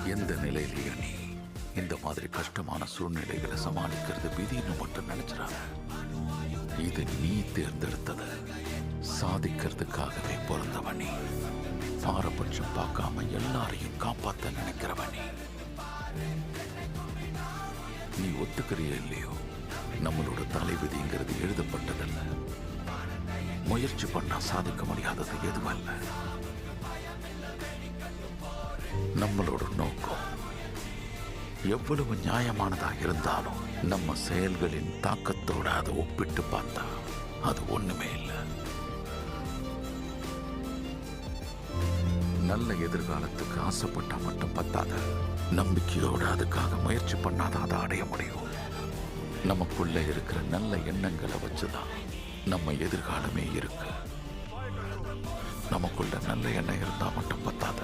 எந்த நிலையிலேயே நீ இந்த மாதிரி கஷ்டமான சூழ்நிலைகளை சமாளிக்கிறது விதின்னு மட்டும் நினைச்சிடாத. இது நீ தேர்ந்தெடுத்தது. சாதிக்கிறதுக்காகவே பிறந்தவன் நீ. பாரபட்சம் பார்க்காம எல்லாரையும் காப்பாற்ற நினைக்கிறவன் நீ ஒத்துக்கிறிய இல்லையோ, நம்மளோட தலைவிதிங்கிறது எழுதப்பட்டதல்ல. முயற்சி பண்ணா சாதிக்க முடியாதது எதுவல்ல. நம்மளோட நோக்கம் எவ்வளவு நியாயமானதாக இருந்தாலும் நம்ம செயல்களின் தாக்கத்தோட அதை ஒப்பிட்டு பார்த்தா அது ஒண்ணுமே இல்லை. நல்ல எதிர்காலத்துக்கு ஆசைப்பட்டா மட்டும் பத்தாத, நம்பிக்கையோடு அதுக்காக முயற்சி பண்ணாதான் அதை அடைய முடியும். நமக்குள்ள இருக்கிற நல்ல எண்ணங்களை வச்சுதான் நம்ம எதிர்காலமே இருக்கு. நமக்குள்ள நல்ல எண்ணம் இருந்தா மட்டும் பத்தாத,